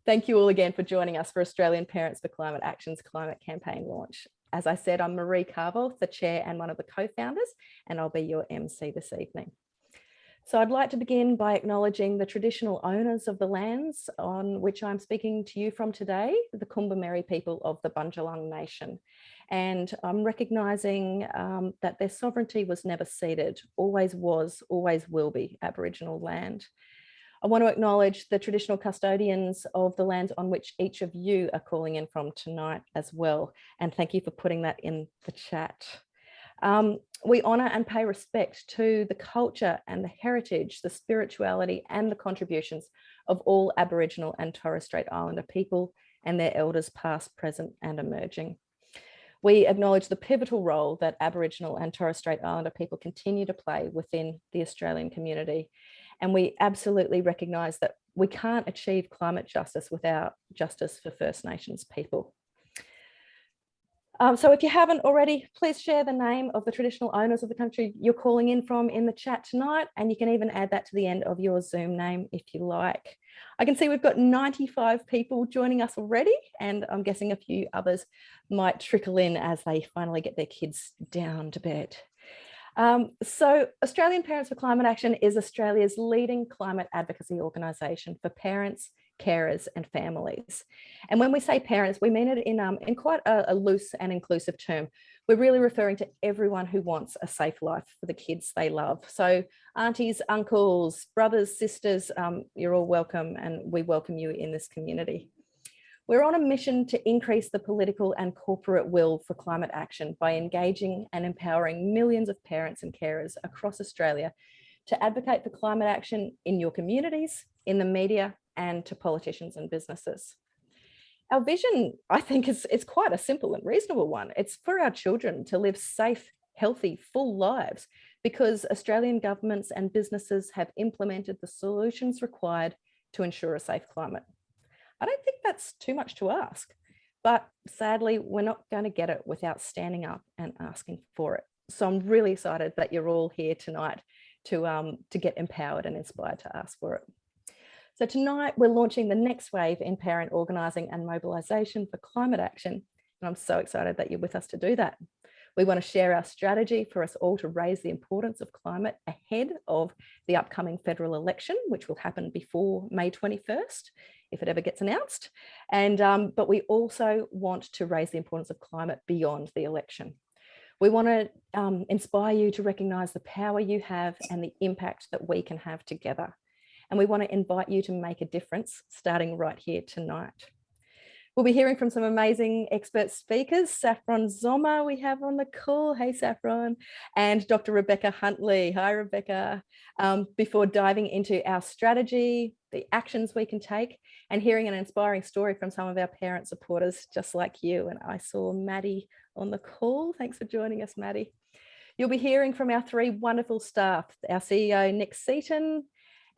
Thank you all again for joining us for Australian Parents for Climate Action's climate campaign launch. As I said, I'm Marie Carvel, the chair and one of the co-founders, and I'll be your MC this evening. So I'd like to begin by acknowledging the traditional owners of the lands on which I'm speaking to you from today, the Kombumerri people of the Bundjalung Nation. And I'm recognising that their sovereignty was never ceded, always was, always will be Aboriginal land. I want to acknowledge the traditional custodians of the lands on which each of you are calling in from tonight as well. And thank you for putting that in the chat. We honour and pay respect to the culture and the heritage, the spirituality and the contributions of all Aboriginal and Torres Strait Islander people and their elders past, present and emerging. We acknowledge the pivotal role that Aboriginal and Torres Strait Islander people continue to play within the Australian community. And we absolutely recognise that we can't achieve climate justice without justice for First Nations people. So if you haven't already, please share the name of the traditional owners of the country you're calling in from in the chat tonight, and you can even add that to the end of your Zoom name if you like. I can see we've got 95 people joining us already, and I'm guessing a few others might trickle in as they finally get their kids down to bed. So Australian Parents for Climate Action is Australia's leading climate advocacy organisation for parents, carers and families. And when we say parents, we mean it in quite a loose and inclusive term. We're really referring to everyone who wants a safe life for the kids they love. So aunties, uncles, brothers, sisters, you're all welcome, and we welcome you in this community. We're on a mission to increase the political and corporate will for climate action by engaging and empowering millions of parents and carers across Australia to advocate for climate action in your communities, in the media, and to politicians and businesses. Our vision, I think, is quite a simple and reasonable one. It's for our children to live safe, healthy, full lives because Australian governments and businesses have implemented the solutions required to ensure a safe climate. I don't think that's too much to ask, but sadly, we're not going to get it without standing up and asking for it. So I'm really excited that you're all here tonight to get empowered and inspired to ask for it. So tonight we're launching the next wave in parent organising and mobilisation for climate action. And I'm so excited that you're with us to do that. We want to share our strategy for us all to raise the importance of climate ahead of the upcoming federal election, which will happen before May 21st, if it ever gets announced. And but we also want to raise the importance of climate beyond the election. We want to inspire you to recognise the power you have and the impact that we can have together. And we want to invite you to make a difference starting right here tonight. We'll be hearing from some amazing expert speakers. Saffron Zoma we have on the call. Hey, Saffron. And Dr. Rebecca Huntley. Hi, Rebecca. Before diving into our strategy, the actions we can take, and hearing an inspiring story from some of our parent supporters just like you. And I saw Maddie on the call. Thanks for joining us, Maddie. You'll be hearing from our three wonderful staff, our CEO, Nick Seaton,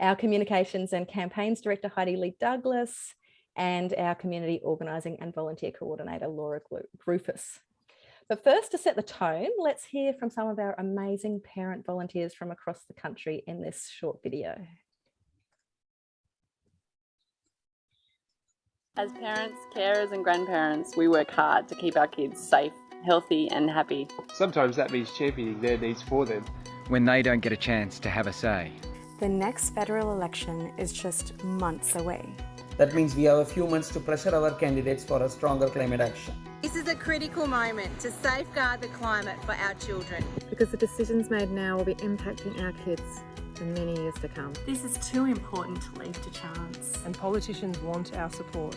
our Communications and Campaigns Director, Heidi Lee Douglas, and our Community Organising and Volunteer Coordinator, Laura Grufus. But first, to set the tone, let's hear from some of our amazing parent volunteers from across the country in this short video. As parents, carers and grandparents, we work hard to keep our kids safe, healthy and happy. Sometimes that means championing their needs for them. When they don't get a chance to have a say. The next federal election is just months away. That means we have a few months to pressure our candidates for a stronger climate action. This is a critical moment to safeguard the climate for our children. Because the decisions made now will be impacting our kids for many years to come. This is too important to leave to chance. And politicians want our support.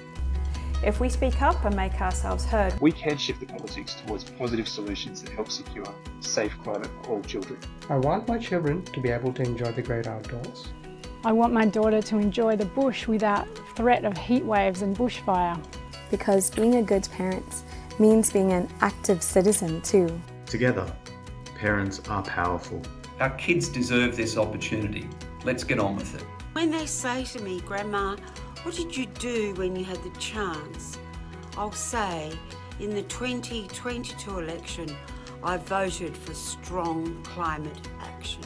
If we speak up and make ourselves heard, we can shift the politics towards positive solutions that help secure a safe climate for all children. I want my children to be able to enjoy the great outdoors. I want my daughter to enjoy the bush without threat of heat waves and bushfire. Because being a good parent means being an active citizen too. Together, parents are powerful. Our kids deserve this opportunity. Let's get on with it. When they say to me, Grandma, what did you do when you had the chance? I'll say, in the 2022 election, I voted for strong climate action.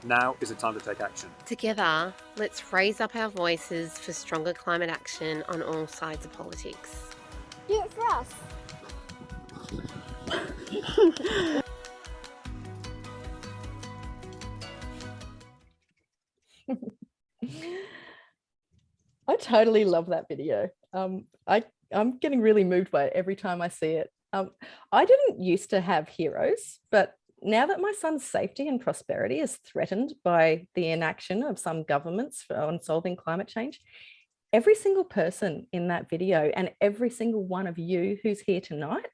Now is the time to take action. Together, let's raise up our voices for stronger climate action on all sides of politics. Do it for us. I totally love that video. I'm getting really moved by it every time I see it. I didn't used to have heroes, but now that my son's safety and prosperity is threatened by the inaction of some governments on solving climate change, every single person in that video and every single one of you who's here tonight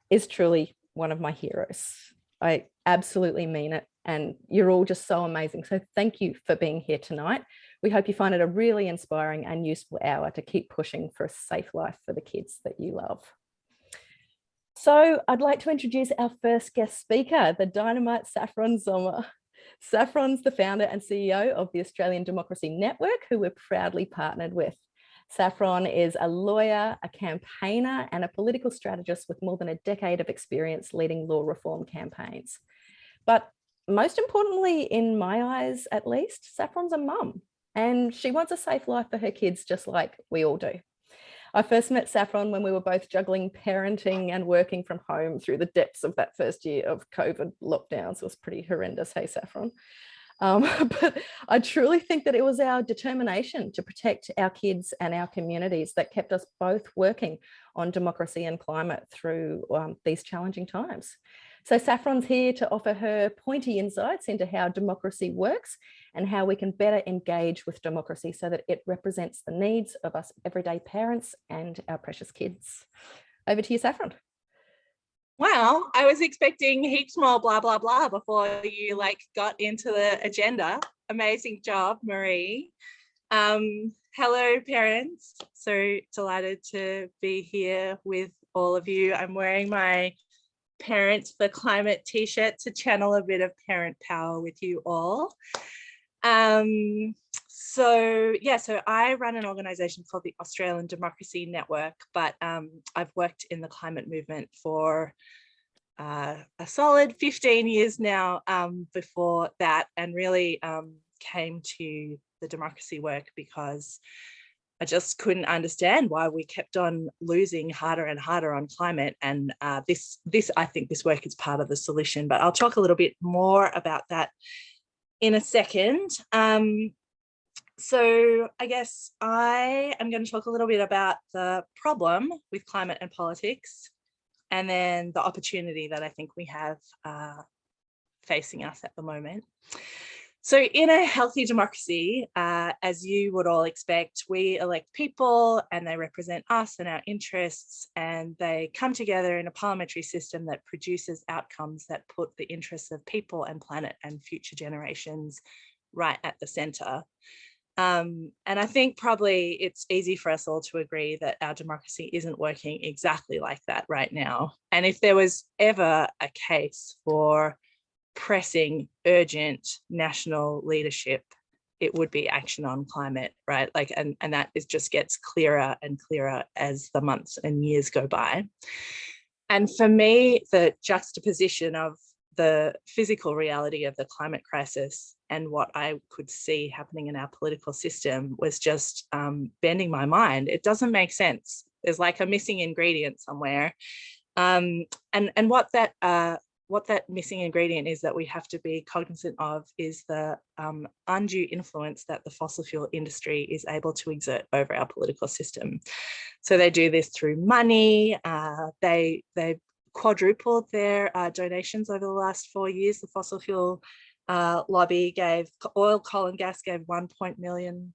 is truly one of my heroes. I absolutely mean it. And you're all just so amazing. So thank you for being here tonight. We hope you find it a really inspiring and useful hour to keep pushing for a safe life for the kids that you love. So I'd like to introduce our first guest speaker, the dynamite Saffron Zommer. Saffron's the founder and CEO of the Australian Democracy Network, who we're proudly partnered with. Saffron is a lawyer, a campaigner, and a political strategist with more than a decade of experience leading law reform campaigns. But most importantly, in my eyes at least, Saffron's a mum, and she wants a safe life for her kids just like we all do. I first met Saffron when we were both juggling parenting and working from home through the depths of that first year of COVID lockdowns. It was pretty horrendous, hey Saffron? But I truly think that it was our determination to protect our kids and our communities that kept us both working on democracy and climate through these challenging times. So Saffron's here to offer her pointy insights into how democracy works and how we can better engage with democracy so that it represents the needs of us everyday parents and our precious kids. Over to you, Saffron. Wow, I was expecting heaps more blah, blah, blah before you got into the agenda. Amazing job, Marie. Hello, parents. So delighted to be here with all of you. I'm wearing my Parents for Climate t-shirt to channel a bit of parent power with you all. So I run an organisation called the Australian Democracy Network, but I've worked in the climate movement for a solid 15 years now before that, and really came to the democracy work because I just couldn't understand why we kept on losing harder and harder on climate. And I think this work is part of the solution, but I'll talk a little bit more about that in a second. So I guess I am going to talk a little bit about the problem with climate and politics, and then the opportunity that I think we have facing us at the moment. So in a healthy democracy, as you would all expect, we elect people and they represent us and our interests, and they come together in a parliamentary system that produces outcomes that put the interests of people and planet and future generations right at the centre. And I think probably it's easy for us all to agree that our democracy isn't working exactly like that right now. And if there was ever a case for pressing, urgent national leadership, it would be action on climate, right? And that just gets clearer and clearer as the months and years go by. And for me, the juxtaposition of the physical reality of the climate crisis and what I could see happening in our political system was just bending my mind. It doesn't make sense. There's like a missing ingredient somewhere. And what that missing ingredient is that we have to be cognizant of is the undue influence that the fossil fuel industry is able to exert over our political system. So they do this through money. They quadrupled their donations over the last 4 years. The fossil fuel lobby gave, oil, coal and gas gave $1.9 million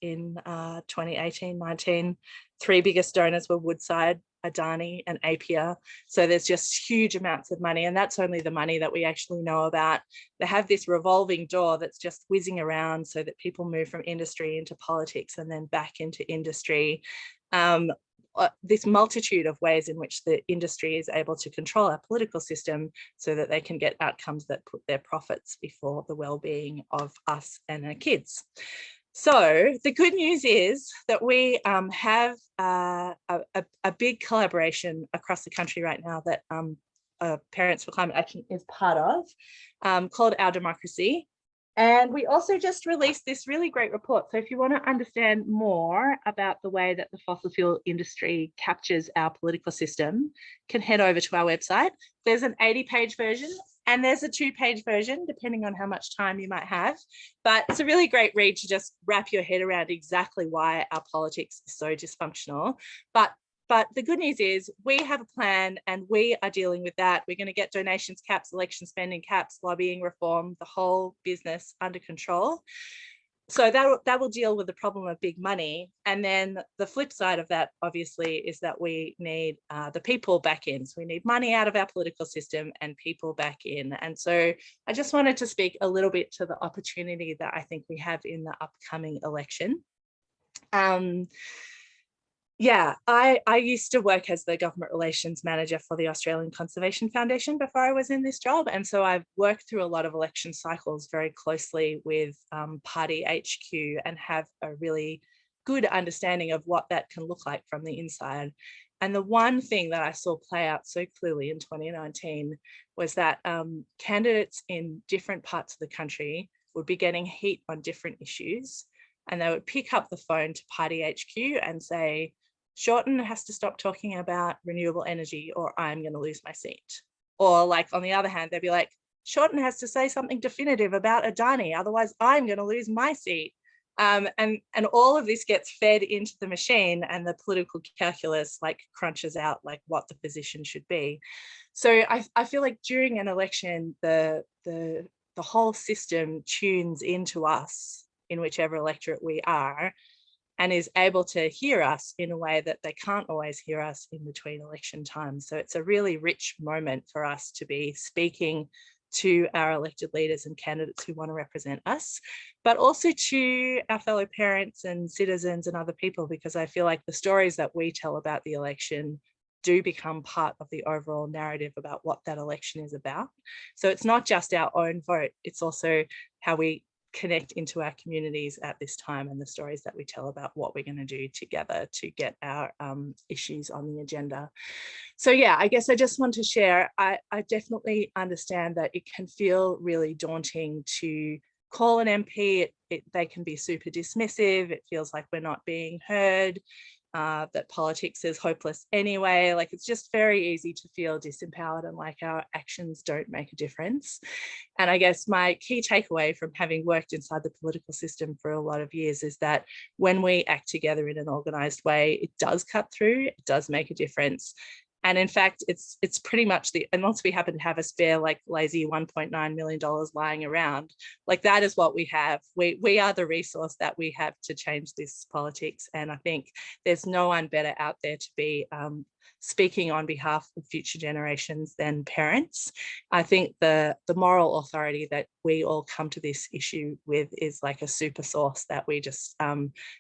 in 2018-19. Three biggest donors were Woodside, Adani and Apia. So there's just huge amounts of money, and that's only the money that we actually know about. They have this revolving door that's just whizzing around so that people move from industry into politics and then back into industry. This multitude of ways in which the industry is able to control our political system so that they can get outcomes that put their profits before the well-being of us and our kids. So the good news is that we have a big collaboration across the country right now that Parents for Climate Action is part of, called Our Democracy. And we also just released this really great report. So if you want to understand more about the way that the fossil fuel industry captures our political system, you can head over to our website. There's an 80-page version and there's a 2-page version, depending on how much time you might have. But it's a really great read to just wrap your head around exactly why our politics is so dysfunctional. But the good news is we have a plan and we are dealing with that. We're going to get donations caps, election spending caps, lobbying reform, the whole business under control. So that will deal with the problem of big money. And then the flip side of that, obviously, is that we need the people back in. So we need money out of our political system and people back in. And so I just wanted to speak a little bit to the opportunity that I think we have in the upcoming election. Yeah, I used to work as the government relations manager for the Australian Conservation Foundation before I was in this job. And so I've worked through a lot of election cycles very closely with Party HQ and have a really good understanding of what that can look like from the inside. And the one thing that I saw play out so clearly in 2019 was that candidates in different parts of the country would be getting heat on different issues. And they would pick up the phone to Party HQ and say, Shorten has to stop talking about renewable energy or I'm going to lose my seat. Or like on the other hand, they'd be like, Shorten has to say something definitive about Adani, otherwise I'm going to lose my seat. And all of this gets fed into the machine and the political calculus like crunches out like what the position should be. So I feel like during an election, the whole system tunes into us in whichever electorate we are, and is able to hear us in a way that they can't always hear us in between election times. So it's a really rich moment for us to be speaking to our elected leaders and candidates who want to represent us, but also to our fellow parents and citizens and other people, because I feel like the stories that we tell about the election do become part of the overall narrative about what that election is about. So it's not just our own vote, it's also how we connect into our communities at this time and the stories that we tell about what we're going to do together to get our issues on the agenda. So yeah, I guess I just want to share, I definitely understand that it can feel really daunting to call an MP. They can be super dismissive. It feels like we're not being heard, that politics is hopeless anyway. Like it's just very easy to feel disempowered and like our actions don't make a difference. And I guess my key takeaway from having worked inside the political system for a lot of years is that when we act together in an organised way, it does cut through, it does make a difference. And in fact, it's pretty much unless we happen to have a spare like lazy $1.9 million lying around, like that is what we have. We are the resource that we have to change this politics. And I think there's no one better out there to be speaking on behalf of future generations than parents. I think the moral authority that we all come to this issue with is like a super source that we just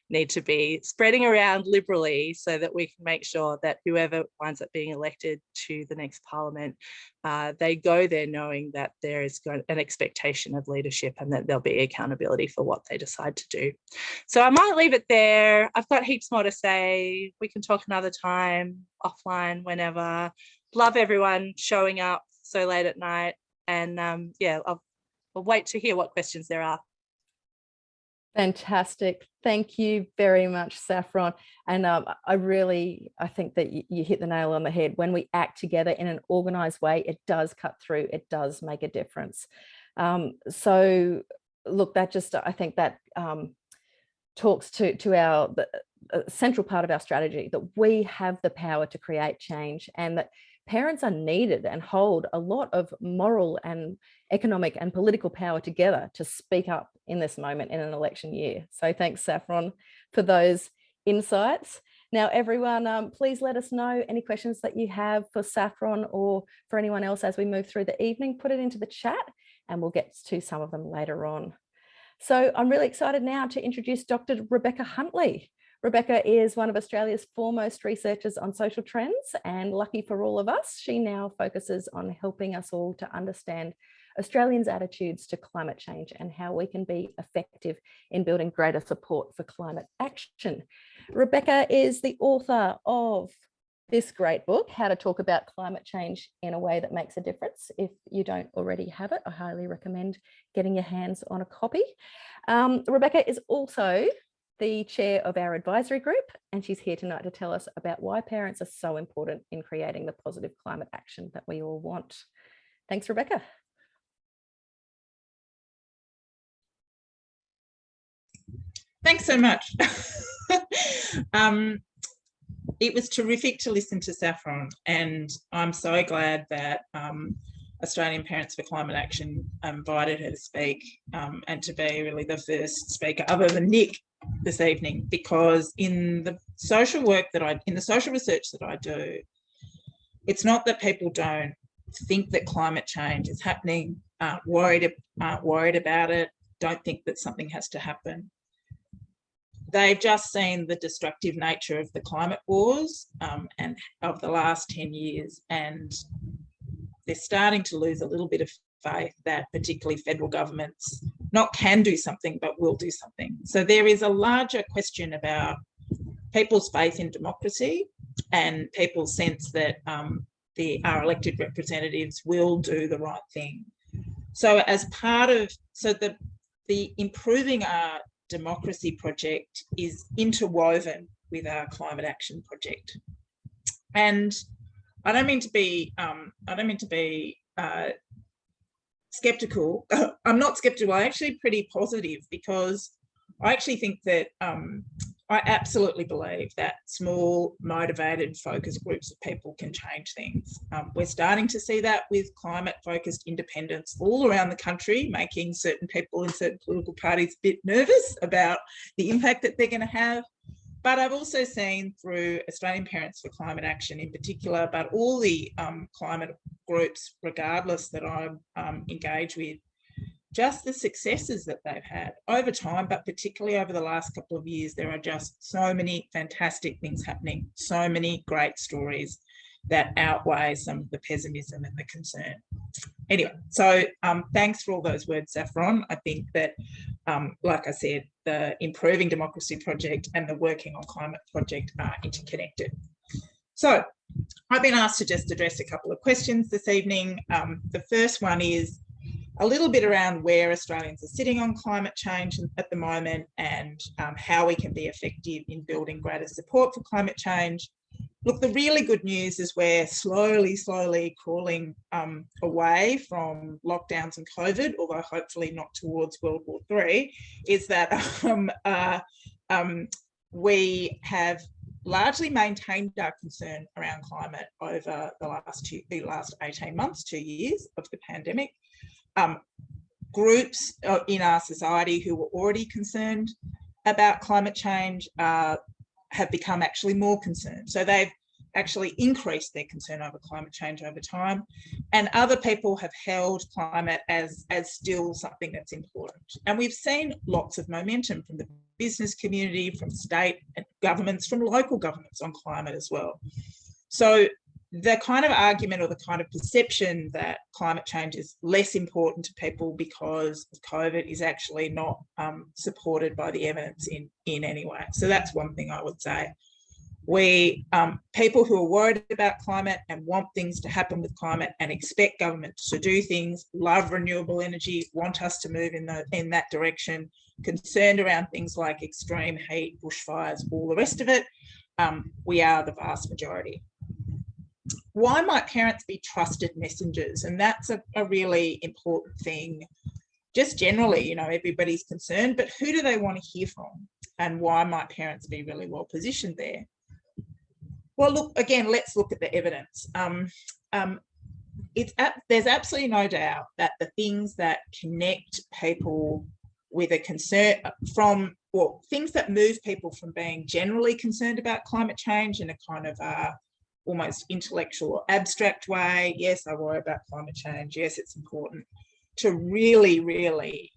need to be spreading around liberally so that we can make sure that whoever winds up being elected to the next parliament, they go there knowing that there is an expectation of leadership and that there'll be accountability for what they decide to do. So I might leave it there. I've got heaps more to say. We can talk another time, offline, whenever. Love everyone showing up so late at night. And yeah, I'll wait to hear what questions there are. Fantastic. Thank you very much, Saffron. And I think that you hit the nail on the head. When we act together in an organised way, it does cut through, it does make a difference. So look, that just, I think that talks to our central part of our strategy, that we have the power to create change and that parents are needed and hold a lot of moral and economic and political power together to speak up in this moment in an election year. So thanks, Saffron, for those insights. Now, everyone, please let us know any questions that you have for Saffron or for anyone else as we move through the evening. Put it into the chat and we'll get to some of them later on. So I'm really excited now to introduce Dr. Rebecca Huntley. Rebecca is one of Australia's foremost researchers on social trends, and lucky for all of us, she now focuses on helping us all to understand Australians' attitudes to climate change and how we can be effective in building greater support for climate action. Rebecca is the author of this great book, How to Talk About Climate Change in a Way That Makes a Difference. If you don't already have it, I highly recommend getting your hands on a copy. Rebecca is also the chair of our advisory group, and she's here tonight to tell us about why parents are so important in creating the positive climate action that we all want. Thanks, Rebecca. Thanks so much. It was terrific to listen to Saffron, and I'm so glad that Australian Parents for Climate Action invited her to speak and to be really the first speaker other than Nick this evening, because in the social work that in the social research that I do, it's not that people don't think that climate change is happening, aren't worried about it, don't think that something has to happen. They've just seen the destructive nature of the climate wars and of the last 10 years, and they're starting to lose a little bit of faith that particularly federal governments not can do something, but will do something. So there is a larger question about people's faith in democracy and people's sense that our elected representatives will do the right thing. So as part of, the Improving Our Democracy project is interwoven with our climate action project. And I don't mean to be skeptical. I'm not skeptical. I'm actually pretty positive, because I actually think that I absolutely believe that small, motivated, focused groups of people can change things. We're starting to see that with climate-focused independents all around the country, making certain people in certain political parties a bit nervous about the impact that they're going to have. But I've also seen through Australian Parents for Climate Action in particular, but all the climate groups, regardless, that I'm engaged with, just the successes that they've had over time, but particularly over the last couple of years. There are just so many fantastic things happening, so many great stories that outweigh some of the pessimism and the concern. Anyway, so thanks for all those words, Saffron. I think that, like I said, the Improving Democracy project and the Working on Climate project are interconnected. So I've been asked to just address a couple of questions this evening. The first one is a little bit around where Australians are sitting on climate change at the moment, and how we can be effective in building greater support for climate change. Look, the really good news is we're slowly crawling away from lockdowns and COVID, although hopefully not towards World War III, is that we have largely maintained our concern around climate over the last 18 months, 2 years of the pandemic. Groups in our society who were already concerned about climate change have become actually more concerned. So they've actually increased their concern over climate change over time, and other people have held climate as still something that's important. And we've seen lots of momentum from the business community, from state governments, from local governments on climate as well. So the kind of argument or the kind of perception that climate change is less important to people because of COVID is actually not supported by the evidence in any way. So that's one thing I would say. People who are worried about climate and want things to happen with climate and expect governments to do things, love renewable energy, want us to move in that direction, concerned around things like extreme heat, bushfires, all the rest of it, we are the vast majority. Why might parents be trusted messengers? And that's a really important thing. Just generally, you know, everybody's concerned, but who do they want to hear from? And why might parents be really well positioned there? Well, look, again, let's look at the evidence. There's absolutely no doubt that the things that connect people with a concern things that move people from being generally concerned about climate change in a kind of almost intellectual or abstract way, yes, I worry about climate change, yes, it's important, to really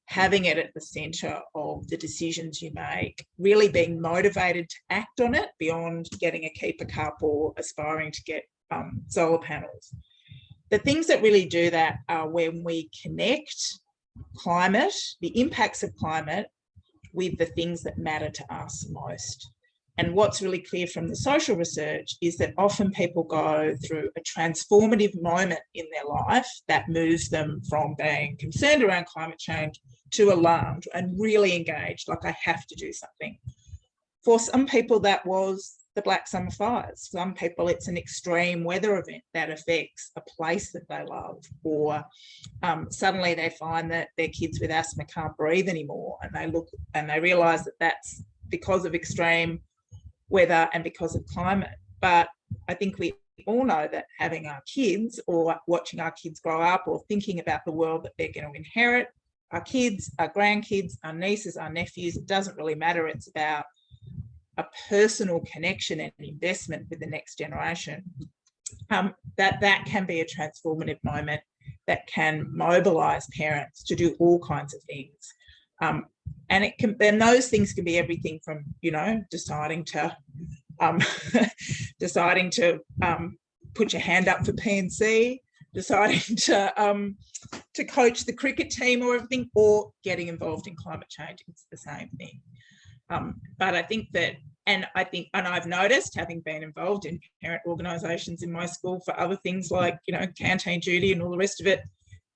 having it at the centre of the decisions you make, really being motivated to act on it beyond getting a keeper cup or aspiring to get solar panels. The things that really do that are when we connect climate, the impacts of climate, with the things that matter to us most. And what's really clear from the social research is that often people go through a transformative moment in their life that moves them from being concerned around climate change to alarmed and really engaged, like I have to do something. For some people, that was the Black Summer Fires. Some people, it's an extreme weather event that affects a place that they love, or suddenly they find that their kids with asthma can't breathe anymore, and they look and they realise that that's because of extreme weather and because of climate. But I think we all know that having our kids, or watching our kids grow up, or thinking about the world that they're going to inherit, our kids, our grandkids, our nieces, our nephews, it doesn't really matter. It's about a personal connection and investment with the next generation. That can be a transformative moment that can mobilise parents to do all kinds of things. And those things can be everything from, deciding to put your hand up for PNC, deciding to coach the cricket team or everything, or getting involved in climate change. It's the same thing. But I think that, and I've noticed, having been involved in parent organisations in my school for other things like, canteen duty and all the rest of it,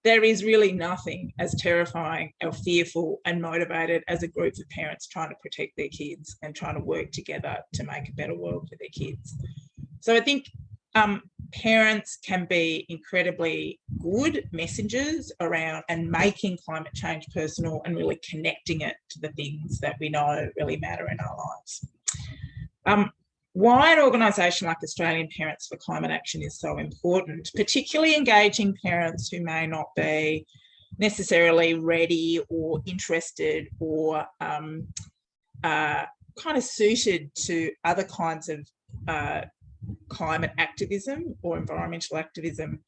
there is really nothing as terrifying or fearful and motivated as a group of parents trying to protect their kids and trying to work together to make a better world for their kids. So I think parents can be incredibly good messengers around and making climate change personal and really connecting it to the things that we know really matter in our lives. Why an organisation like Australian Parents for Climate Action is so important, particularly engaging parents who may not be necessarily ready or interested or kind of suited to other kinds of climate activism or environmental activism,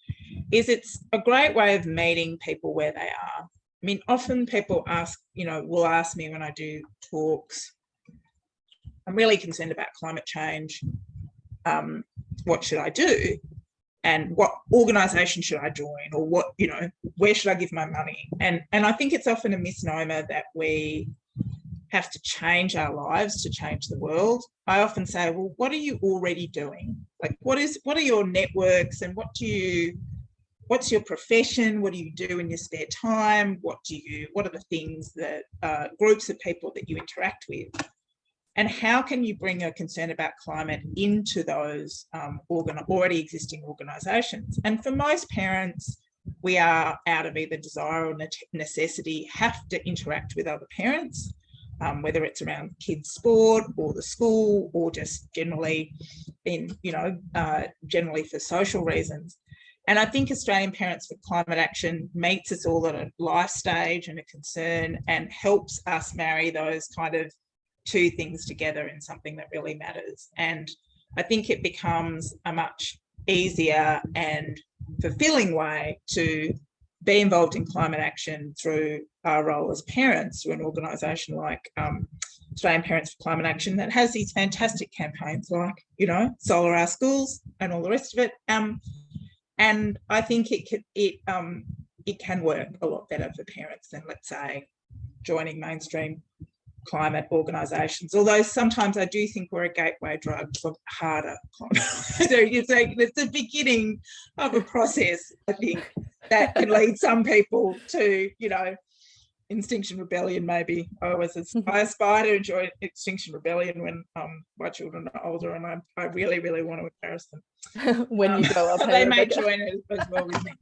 is it's a great way of meeting people where they are. I mean, often people will ask me when I do talks, I'm really concerned about climate change. What should I do? And what organisation should I join? Or where should I give my money? And I think it's often a misnomer that we have to change our lives to change the world. I often say, well, what are you already doing? Like, what are your networks, and what's your profession? What do you do in your spare time? What are the things that groups of people that you interact with? And how can you bring a concern about climate into those already existing organisations? And for most parents, we are, out of either desire or necessity, have to interact with other parents, whether it's around kids' sport or the school, or just generally generally for social reasons. And I think Australian Parents for Climate Action meets us all at a life stage and a concern, and helps us marry those kind of two things together in something that really matters. And I think it becomes a much easier and fulfilling way to be involved in climate action through our role as parents, through an organisation like Australian Parents for Climate Action, that has these fantastic campaigns like, Solar Our Schools and all the rest of it. And I think it can work a lot better for parents than, let's say, joining mainstream climate organisations, although sometimes I do think we're a gateway drug for harder climate. So it's the beginning of a process, I think, that can lead some people to, Extinction Rebellion, maybe. I aspire to enjoy Extinction Rebellion when my children are older, and I really, really want to embarrass them. When you grow up. They may join it as well with me.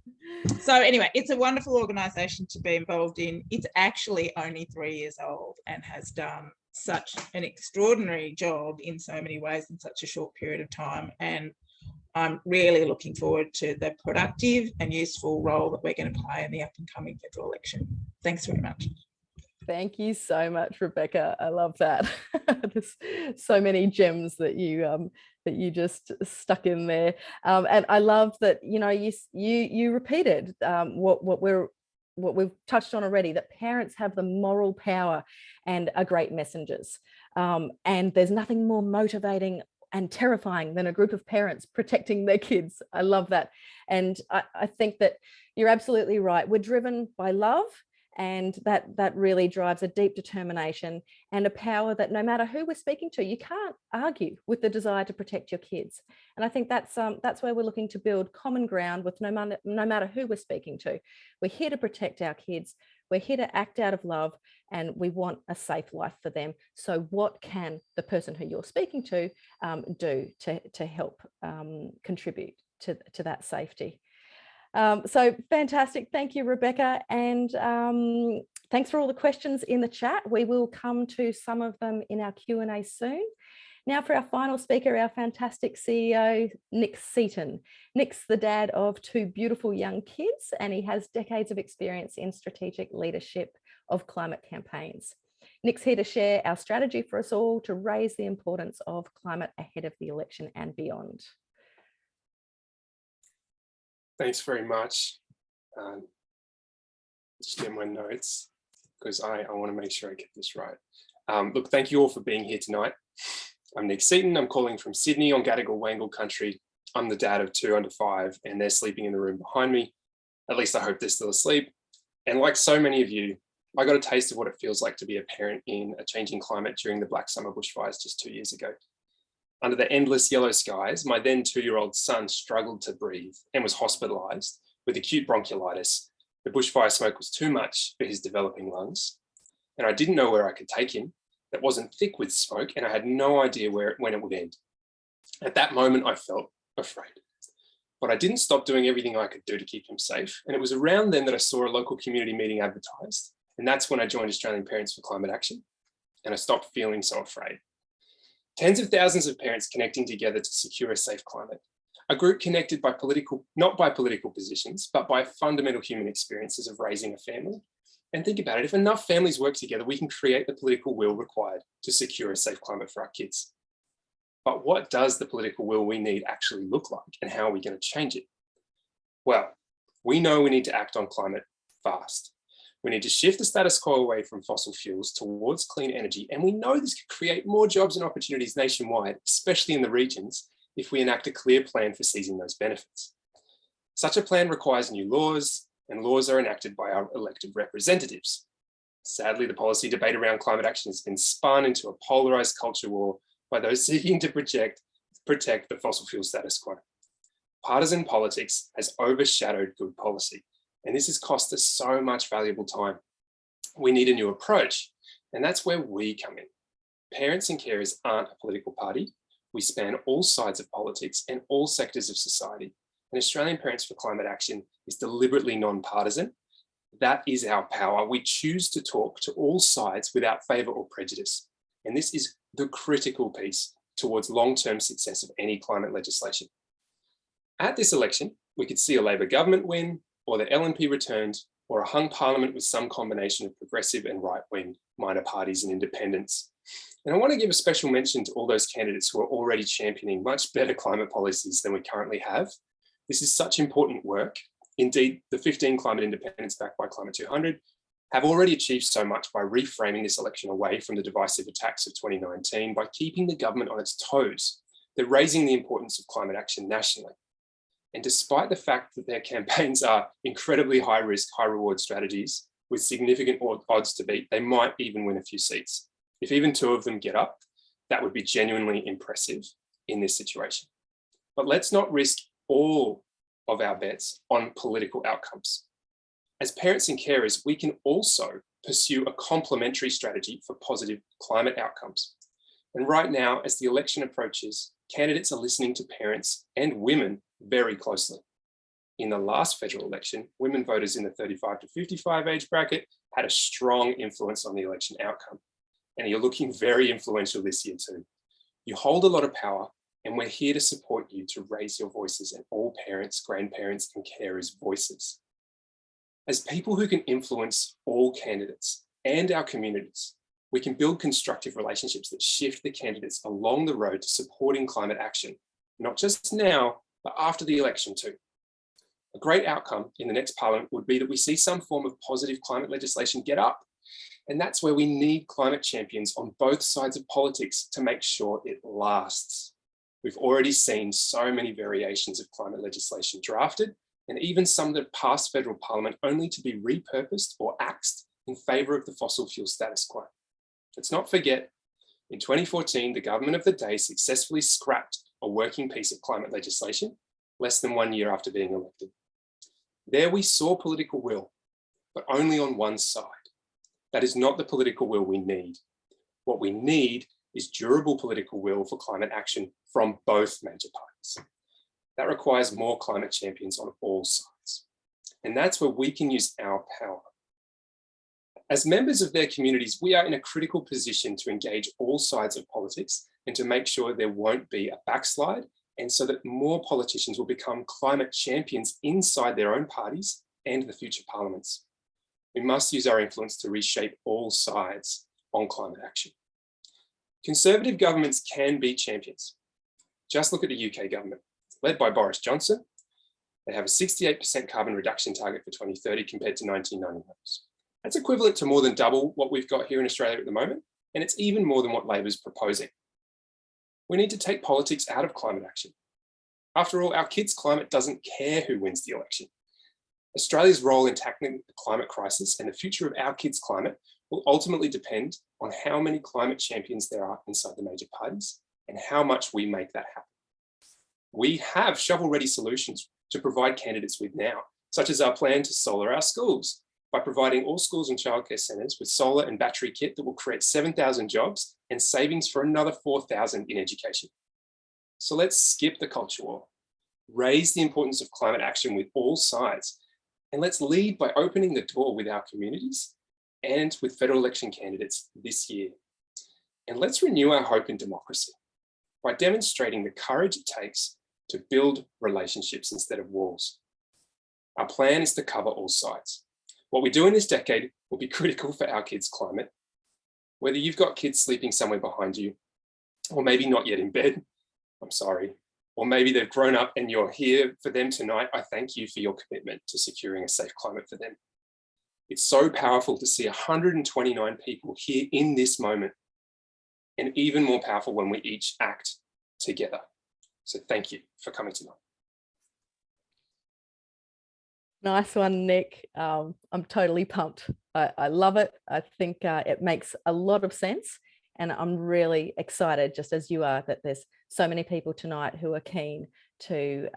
So anyway, it's a wonderful organisation to be involved in. It's actually only 3 years old and has done such an extraordinary job in so many ways in such a short period of time. And I'm really looking forward to the productive and useful role that we're going to play in the up and coming federal election. Thanks very much. Thank you so much, Rebecca. I love that. There's so many gems that you just stuck in there, and I love that you repeated what we've touched on already, that parents have the moral power and are great messengers, and there's nothing more motivating and terrifying than a group of parents protecting their kids. I love that. And I think that you're absolutely right. We're driven by love And that really drives a deep determination and a power that no matter who we're speaking to, you can't argue with the desire to protect your kids. And I think that's where we're looking to build common ground with no matter who we're speaking to. We're here to protect our kids. We're here to act out of love, and we want a safe life for them. So what can the person who you're speaking to do to help contribute to that safety? So fantastic. Thank you, Rebecca. And thanks for all the questions in the chat. We will come to some of them in our Q&A soon. Now for our final speaker, our fantastic CEO, Nick Seaton. Nick's the dad of 2 beautiful young kids, and he has decades of experience in strategic leadership of climate campaigns. Nick's here to share our strategy for us all to raise the importance of climate ahead of the election and beyond. Thanks very much. Just get my notes because I want to make sure I get this right. Look, thank you all for being here tonight. I'm Nick Seaton. I'm calling from Sydney on Gadigal Wangal country. I'm the dad of 2 under 5 and they're sleeping in the room behind me. At least I hope they're still asleep. And like so many of you, I got a taste of what it feels like to be a parent in a changing climate during the Black Summer bushfires just 2 years ago. Under the endless yellow skies, my then 2-year-old son struggled to breathe and was hospitalised with acute bronchiolitis. The bushfire smoke was too much for his developing lungs, and I didn't know where I could take him. That wasn't thick with smoke, and I had no idea when it would end. At that moment, I felt afraid, but I didn't stop doing everything I could do to keep him safe. And it was around then that I saw a local community meeting advertised, and that's when I joined Australian Parents for Climate Action, and I stopped feeling so afraid. Tens of thousands of parents connecting together to secure a safe climate. A group connected by not by political positions, but by fundamental human experiences of raising a family. And think about it, if enough families work together, we can create the political will required to secure a safe climate for our kids. But what does the political will we need actually look like, and how are we going to change it? Well, we know we need to act on climate fast. We need to shift the status quo away from fossil fuels towards clean energy. And we know this could create more jobs and opportunities nationwide, especially in the regions, if we enact a clear plan for seizing those benefits. Such a plan requires new laws, and laws are enacted by our elected representatives. Sadly, the policy debate around climate action has been spun into a polarised culture war by those seeking to protect the fossil fuel status quo. Partisan politics has overshadowed good policy, and this has cost us so much valuable time. We need a new approach, and that's where we come in. Parents and carers aren't a political party. We span all sides of politics and all sectors of society. And Australian Parents for Climate Action is deliberately non-partisan. That is our power. We choose to talk to all sides without favour or prejudice. And this is the critical piece towards long-term success of any climate legislation. At this election, we could see a Labor government win, or the LNP returned, or a hung parliament with some combination of progressive and right-wing minor parties and independents. And I want to give a special mention to all those candidates who are already championing much better climate policies than we currently have. This is such important work. Indeed, the 15 climate independents backed by Climate 200 have already achieved so much by reframing this election away from the divisive attacks of 2019 by keeping the government on its toes. They're raising the importance of climate action nationally. And despite the fact that their campaigns are incredibly high risk, high reward strategies with significant odds to beat, they might even win a few seats. If even 2 of them get up, that would be genuinely impressive in this situation. But let's not risk all of our bets on political outcomes. As parents and carers, we can also pursue a complementary strategy for positive climate outcomes. And right now, as the election approaches, candidates are listening to parents and women very closely. In the last federal election, women voters in the 35 to 55 age bracket had a strong influence on the election outcome. And you're looking very influential this year too. You hold a lot of power, and we're here to support you to raise your voices and all parents, grandparents, and carers' voices. As people who can influence all candidates and our communities, we can build constructive relationships that shift the candidates along the road to supporting climate action, not just now, but after the election too. A great outcome in the next parliament would be that we see some form of positive climate legislation get up. And that's where we need climate champions on both sides of politics to make sure it lasts. We've already seen so many variations of climate legislation drafted, and even some that passed federal parliament only to be repurposed or axed in favour of the fossil fuel status quo. Let's not forget, in 2014, the government of the day successfully scrapped a working piece of climate legislation less than 1 year after being elected. There we saw political will, but only on one side. That is not the political will we need. What we need is durable political will for climate action from both major parties. That requires more climate champions on all sides. And that's where we can use our power. As members of their communities, we are in a critical position to engage all sides of politics and to make sure there won't be a backslide, and so that more politicians will become climate champions inside their own parties and the future parliaments. We must use our influence to reshape all sides on climate action. Conservative governments can be champions. Just look at the UK government, led by Boris Johnson. They have a 68% carbon reduction target for 2030 compared to 1990 levels. That's equivalent to more than double what we've got here in Australia at the moment, and it's even more than what Labor's proposing. We need to take politics out of climate action. After all, our kids' climate doesn't care who wins the election. Australia's role in tackling the climate crisis and the future of our kids' climate will ultimately depend on how many climate champions there are inside the major parties and how much we make that happen. We have shovel-ready solutions to provide candidates with now, such as our plan to solar our schools, by providing all schools and childcare centres with solar and battery kit that will create 7,000 jobs and savings for another 4,000 in education. So let's skip the culture war, raise the importance of climate action with all sides, and let's lead by opening the door with our communities and with federal election candidates this year. And let's renew our hope in democracy by demonstrating the courage it takes to build relationships instead of walls. Our plan is to cover all sides. What we do in this decade will be critical for our kids' climate. Whether you've got kids sleeping somewhere behind you, or maybe not yet in bed, I'm sorry, or maybe they've grown up and you're here for them tonight, I thank you for your commitment to securing a safe climate for them. It's so powerful to see 129 people here in this moment, and even more powerful when we each act together. So thank you for coming tonight. Nice one, Nick. I'm totally pumped. I love it. I think it makes a lot of sense. And I'm really excited, just as you are, that there's so many people tonight who are keen to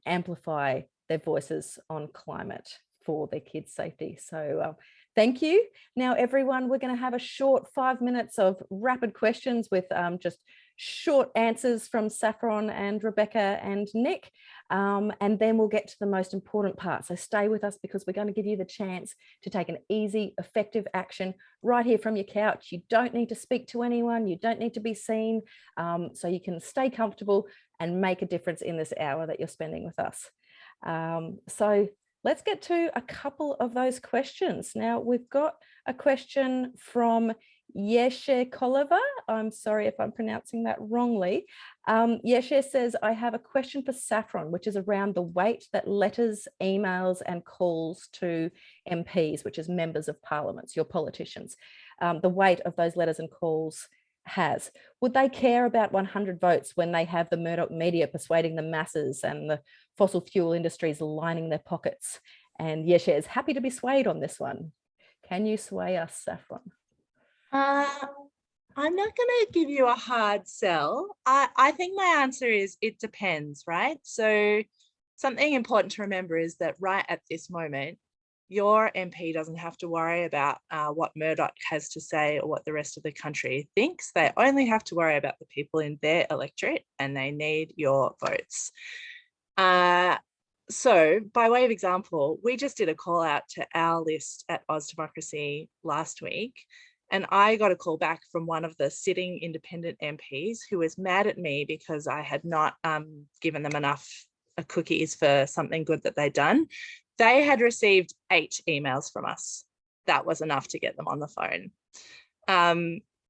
amplify their voices on climate for their kids' safety. So thank you. Now, everyone, we're going to have a short 5 minutes of rapid questions with just short answers from Saffron and Rebecca and Nick. And then we'll get to the most important part. So stay with us, because we're going to give you the chance to take an easy, effective action right here from your couch. You don't need to speak to anyone. You don't need to be seen. So you can stay comfortable and make a difference in this hour that you're spending with us. So let's get to a couple of those questions. Now, we've got a question from Yeshe Kolova. I'm sorry if I'm pronouncing that wrongly. Yeshe says, I have a question for Saffron, which is around the weight that letters, emails and calls to MPs, which is members of parliaments, your politicians, the weight of those letters and calls has. Would they care about 100 votes when they have the Murdoch media persuading the masses and the fossil fuel industries lining their pockets? And Yeshe is happy to be swayed on this one. Can you sway us, Saffron? I'm not going to give you a hard sell. I think my answer is it depends, right? So something important to remember is that right at this moment, your MP doesn't have to worry about what Murdoch has to say or what the rest of the country thinks. They only have to worry about the people in their electorate, and they need your votes. So by way of example, we just did a call out to our list at Oz Democracy last week, and I got a call back from one of the sitting independent MPs who was mad at me because I had not given them enough cookies for something good that they'd done. They had received 8 emails from us. That was enough to get them on the phone.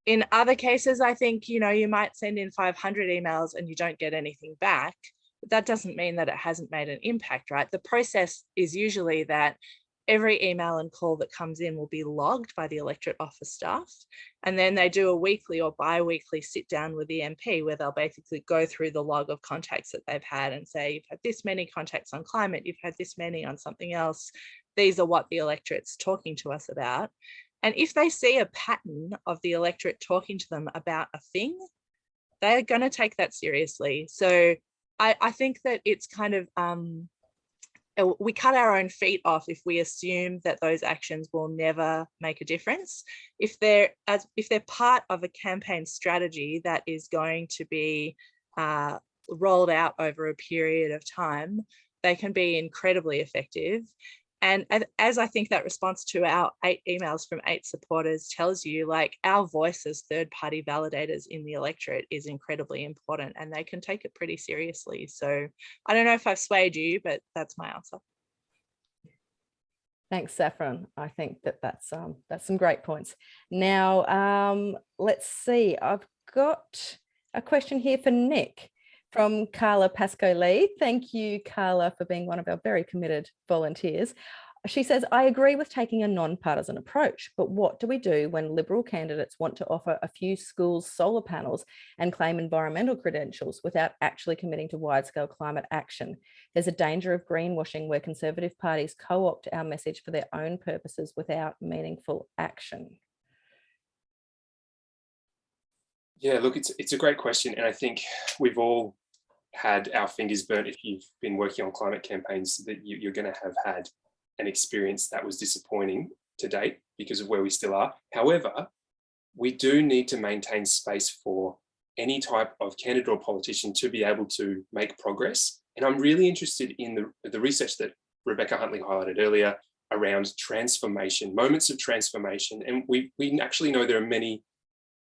In other cases, I think, you might send in 500 emails and you don't get anything back, but that doesn't mean that it hasn't made an impact, right? The process is usually that every email and call that comes in will be logged by the electorate office staff, and then they do a weekly or bi-weekly sit down with the MP where they'll basically go through the log of contacts that they've had and say, you've had this many contacts on climate, you've had this many on something else. These are what the electorate's talking to us about. And if they see a pattern of the electorate talking to them about a thing, they're going to take that seriously. So I think that it's kind of, we cut our own feet off if we assume that those actions will never make a difference. If they're part of a campaign strategy that is going to be rolled out over a period of time, they can be incredibly effective. And as I think that response to our 8 emails from 8 supporters tells you, like, our voice as third-party validators in the electorate is incredibly important, and they can take it pretty seriously. So I don't know if I've swayed you, but that's my answer. Thanks, Saffron. I think that's some great points. Now, let's see. I've got a question here for Nick from Carla Pasco-Lee. Thank you, Carla, for being one of our very committed volunteers. She says, I agree with taking a non-partisan approach, but what do we do when Liberal candidates want to offer a few schools solar panels and claim environmental credentials without actually committing to wide-scale climate action? There's a danger of greenwashing where Conservative parties co-opt our message for their own purposes without meaningful action. Yeah, look, it's a great question. And I think we've all had our fingers burnt if you've been working on climate campaigns, that you're going to have had an experience that was disappointing to date because of where we still are. However, we do need to maintain space for any type of candidate or politician to be able to make progress. And I'm really interested in the research that Rebecca Huntley highlighted earlier around transformation, moments of transformation. And we actually know there are many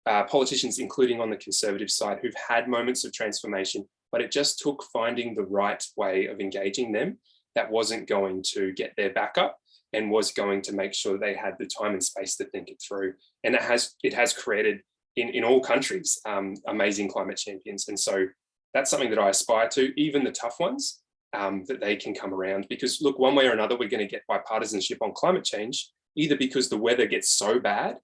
politicians, including on the Conservative side, who've had moments of transformation, but it just took finding the right way of engaging them that wasn't going to get their back up and was going to make sure they had the time and space to think it through. And it has created in all countries amazing climate champions. And so that's something that I aspire to, even the tough ones, that they can come around. Because look, one way or another, we're going to get bipartisanship on climate change, either because the weather gets so bad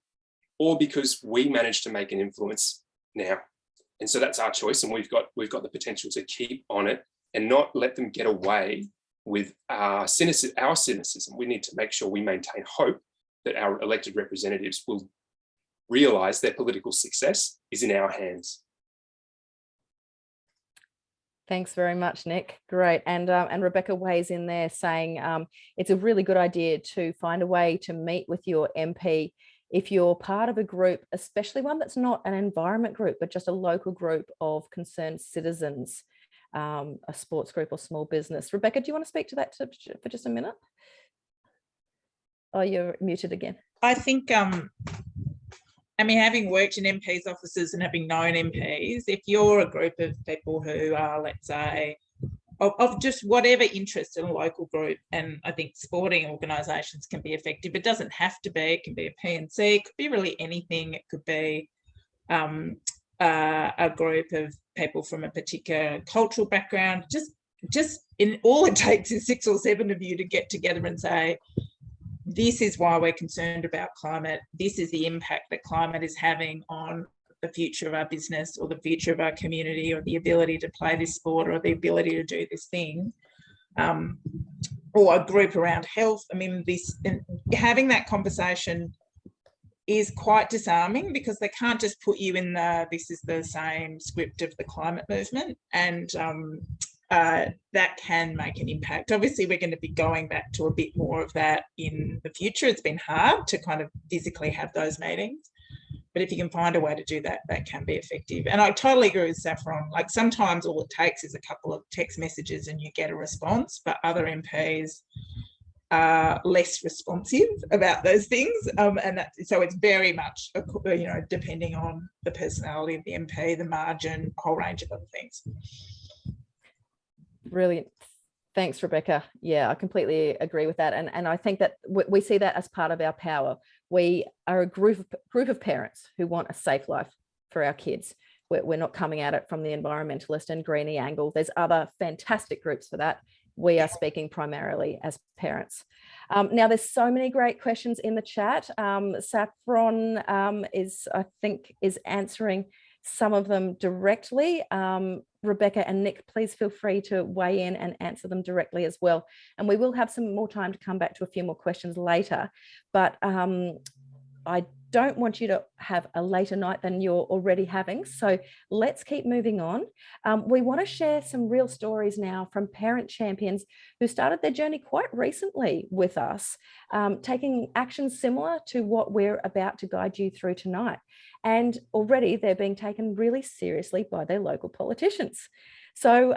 or because we manage to make an influence now. And so that's our choice, and we've got the potential to keep on it and not let them get away with our cynicism. We need to make sure we maintain hope that our elected representatives will realise their political success is in our hands. Thanks very much, Nick. Great. And Rebecca weighs in there saying it's a really good idea to find a way to meet with your MP if you're part of a group, especially one that's not an environment group, but just a local group of concerned citizens, a sports group or small business. Rebecca, do you want to speak to that for just a minute? Oh, you're muted again. I think, having worked in MPs' offices and having known MPs, if you're a group of people who are, let's say, of just whatever interest in a local group, and I think sporting organisations can be effective. It doesn't have to be, it can be a PNC, it could be really anything. It could be a group of people from a particular cultural background. Just in all it takes is 6 or 7 of you to get together and say, this is why we're concerned about climate. This is the impact that climate is having on the future of our business or the future of our community or the ability to play this sport or the ability to do this thing, or a group around health. Having that conversation is quite disarming because they can't just put you in this is the same script of the climate movement, and that can make an impact. Obviously, we're going to be going back to a bit more of that in the future. It's been hard to kind of physically have those meetings. But if you can find a way to do that, that can be effective. And I totally agree with Saffron. Like, sometimes all it takes is a couple of text messages and you get a response, but other MPs are less responsive about those things. So it's very much, depending on the personality of the MP, the margin, a whole range of other things. Brilliant. Thanks, Rebecca. Yeah, I completely agree with that. And I think that we see that as part of our power. We are a group of parents who want a safe life for our kids. We're not coming at it from the environmentalist and greenie angle. There's other fantastic groups for that. We are speaking primarily as parents. Now, there's so many great questions in the chat. Saffron is answering some of them directly. Rebecca and Nick, please feel free to weigh in and answer them directly as well. And we will have some more time to come back to a few more questions later. But I don't want you to have a later night than you're already having. So let's keep moving on. We want to share some real stories now from parent champions who started their journey quite recently with us, taking actions similar to what we're about to guide you through tonight. And already they're being taken really seriously by their local politicians. So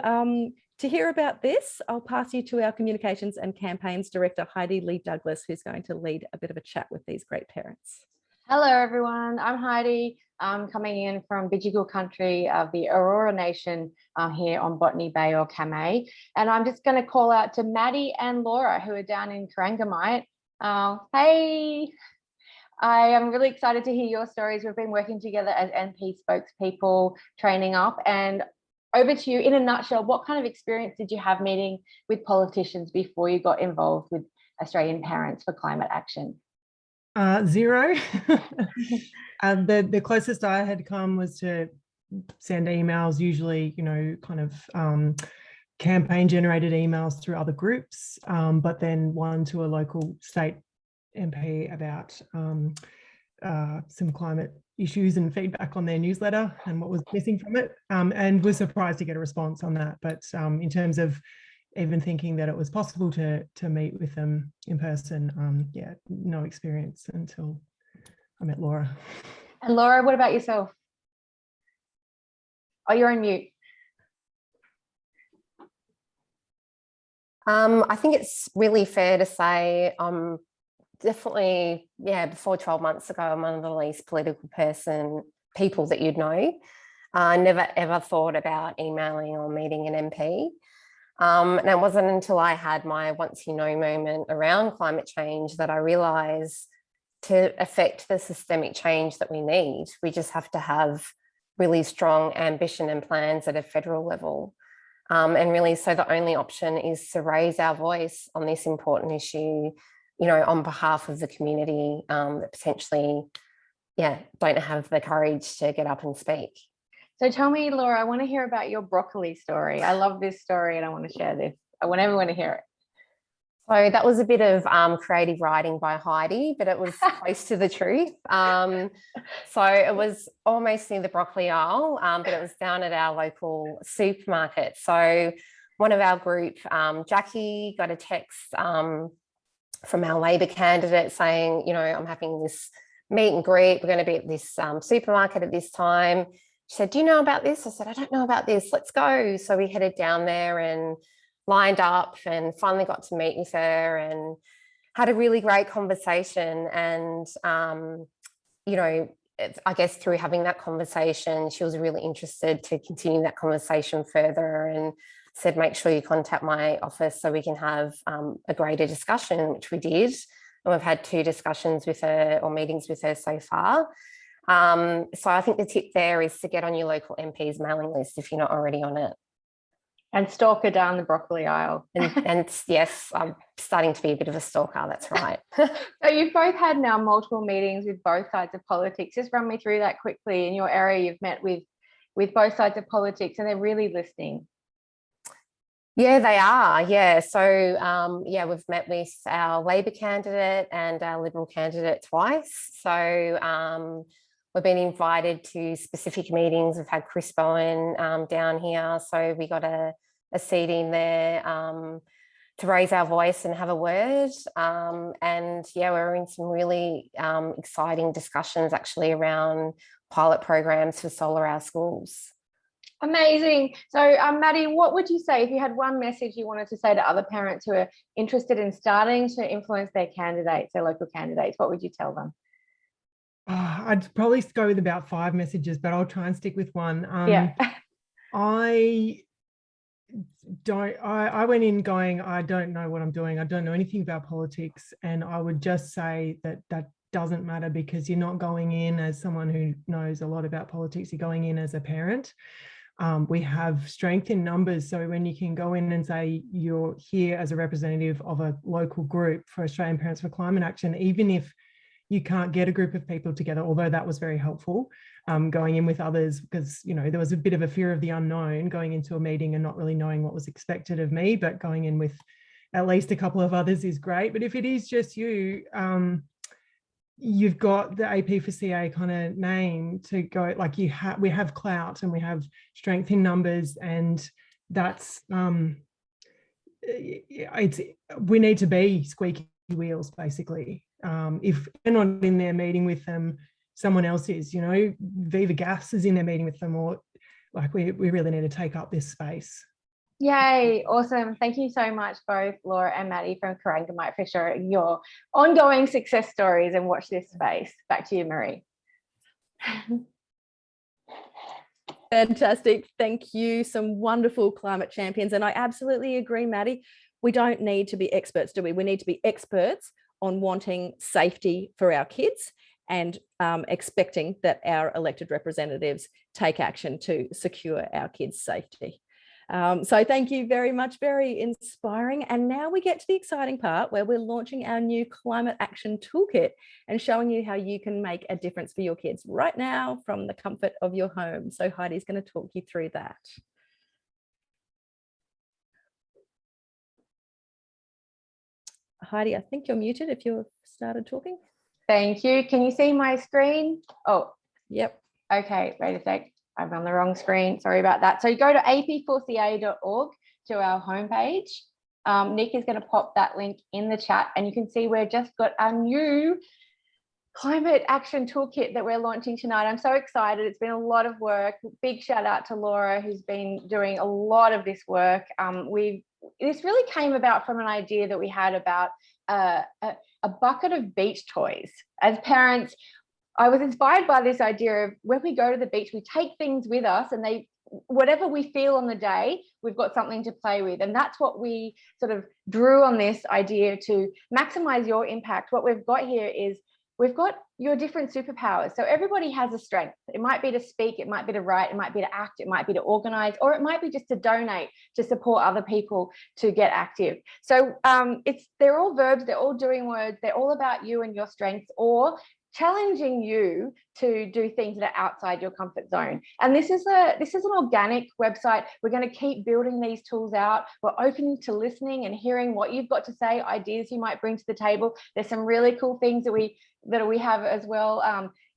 to hear about this, I'll pass you to our Communications and Campaigns Director, Heidi Lee Douglas, who's going to lead a bit of a chat with these great parents. Hello, everyone. I'm Heidi. I'm coming in from Bidjigal country of the Aurora Nation here on Botany Bay or Kamay. And I'm just going to call out to Maddie and Laura, who are down in Corangamite. Hey, I am really excited to hear your stories. We've been working together as NP spokespeople, training up. And over to you, in a nutshell, what kind of experience did you have meeting with politicians before you got involved with Australian Parents for Climate Action? Zero. The closest I had come was to send emails, usually, you know, kind of campaign generated emails through other groups, but then one to a local state MP about some climate issues and feedback on their newsletter and what was missing from it, and was surprised to get a response on that. But in terms of even thinking that it was possible to meet with them in person, yeah, no experience until I met Laura. And Laura, what about yourself? Oh, you're on mute. I think it's really fair to say definitely, yeah, before 12 months ago, I'm one of the least political people that you'd know. I never ever thought about emailing or meeting an MP. And it wasn't until I had my once you know moment around climate change that I realised to affect the systemic change that we need, we just have to have really strong ambition and plans at a federal level. And really, so the only option is to raise our voice on this important issue, you know, on behalf of the community that potentially, yeah, don't have the courage to get up and speak. So tell me, Laura, I want to hear about your broccoli story. I love this story and I want to share this. I want everyone to hear it. So that was a bit of creative writing by Heidi, but it was close to the truth. So it was almost near the broccoli aisle, but it was down at our local supermarket. So one of our group, Jackie, got a text from our Labor candidate saying, you know, I'm having this meet and greet. We're going to be at this supermarket at this time. She said, do you know about this? I said, I don't know about this. Let's go. So we headed down there and lined up and finally got to meet with her and had a really great conversation. And, you know, I guess through having that conversation, she was really interested to continue that conversation further and said, make sure you contact my office so we can have a greater discussion, which we did. And we've had 2 discussions with her or meetings with her so far. So I think the tip there is to get on your local MP's mailing list if you're not already on it. And stalk her down the broccoli aisle. And yes, I'm starting to be a bit of a stalker, that's right. So you've both had now multiple meetings with both sides of politics. Just run me through that quickly. In your area, you've met with both sides of politics and they're really listening. Yeah, they are. Yeah. So, yeah, we've met with our Labor candidate and our Liberal candidate twice. So we've been invited to specific meetings. We've had Chris Bowen down here. So we got a seat in there to raise our voice and have a word. And yeah, we're in some really exciting discussions actually around pilot programs for Solar Our Schools. Amazing. So Maddie, what would you say if you had one message you wanted to say to other parents who are interested in starting to influence their candidates, their local candidates? What would you tell them? I'd probably go with about 5 messages, but I'll try and stick with one. Yeah. I went in going, I don't know what I'm doing. I don't know anything about politics. And I would just say that doesn't matter because you're not going in as someone who knows a lot about politics. You're going in as a parent. We have strength in numbers. So when you can go in and say you're here as a representative of a local group for Australian Parents for Climate Action, even if you can't get a group of people together, although that was very helpful, going in with others, because, you know, there was a bit of a fear of the unknown going into a meeting and not really knowing what was expected of me, but going in with at least a couple of others is great. But if it is just you, you've got the AP for CA kind of name to go, like we have clout and we have strength in numbers, and that's we need to be squeaky wheels basically. If we're not in there meeting with them, someone else is, you know, Viva Gas is in there meeting with them, or like we really need to take up this space. Yay, awesome. Thank you so much, both Laura and Maddie from Corangamite, for sharing your ongoing success stories and watch this space. Back to you, Marie. Fantastic. Thank you. Some wonderful climate champions. And I absolutely agree, Maddie. We don't need to be experts, do we? We need to be experts on wanting safety for our kids and expecting that our elected representatives take action to secure our kids' safety. So thank you very much, very inspiring. And now we get to the exciting part where we're launching our new Climate Action Toolkit and showing you how you can make a difference for your kids right now from the comfort of your home. So Heidi's going to talk you through that. Heidi, I think you're muted if you've started talking. Thank you. Can you see my screen? Oh, yep. Okay, wait a sec. I'm on the wrong screen. Sorry about that. So you go to ap4ca.org to our homepage. Nick is going to pop that link in the chat, and you can see we've just got our new Climate Action Toolkit that we're launching tonight. I'm so excited. It's been a lot of work. Big shout out to Laura, who's been doing a lot of this work. This really came about from an idea that we had about a bucket of beach toys. As parents, I was inspired by this idea of when we go to the beach, we take things with us, and whatever we feel on the day, we've got something to play with. And that's what we sort of drew on this idea to maximize your impact. What we've got here is we've got your different superpowers. So everybody has a strength. It might be to speak, it might be to write, it might be to act, it might be to organize, or it might be just to donate to support other people to get active. So they're all verbs, they're all doing words, they're all about you and your strengths, or challenging you to do things that are outside your comfort zone. And this is an organic website. We're going to keep building these tools out. We're open to listening and hearing what you've got to say, ideas you might bring to the table. There's some really cool things that we have as well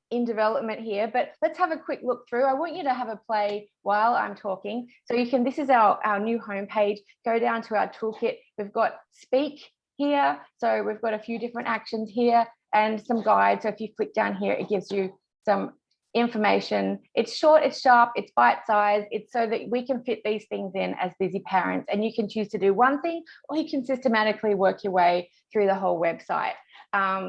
in development here, but let's have a quick look through. I want you to have a play while I'm talking. So this is our new homepage. Go down to our toolkit. We've got speak here. So we've got a few different actions here and some guides. So if you click down here, it gives you some information. It's short, it's sharp, it's bite-sized. It's so that we can fit these things in as busy parents, and you can choose to do one thing, or you can systematically work your way through the whole website.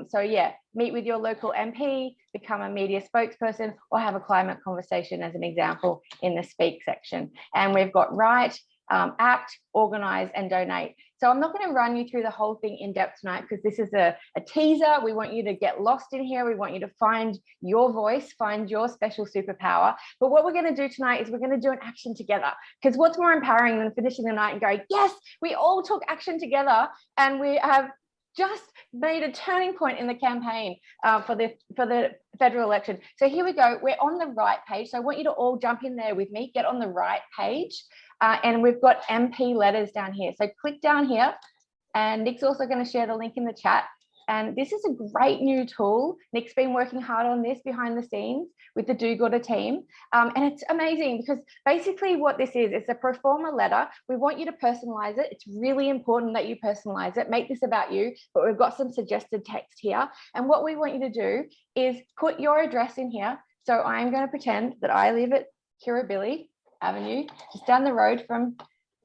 So yeah, meet with your local MP, become a media spokesperson, or have a climate conversation as an example in the speak section. And we've got write, act, organize, and donate. So I'm not going to run you through the whole thing in depth tonight, because this is a teaser. We want you to get lost in here. We want you to find your voice, find your special superpower. But what we're going to do tonight is we're going to do an action together, because what's more empowering than finishing the night and going, yes, we all took action together, and we have just made a turning point in the campaign for the federal election. So here we go. We're on the right page. So I want you to all jump in there with me, get on the right page. And we've got MP letters down here. So click down here, and Nick's also going to share the link in the chat. And this is a great new tool. Nick's been working hard on this behind the scenes with the Do Gooder team. And it's amazing, because basically what this is, it's a pro forma letter. We want you to personalize it. It's really important that you personalize it. Make this about you, but we've got some suggested text here. And what we want you to do is put your address in here. So I'm going to pretend that I live at Kirribilli Avenue, just down the road from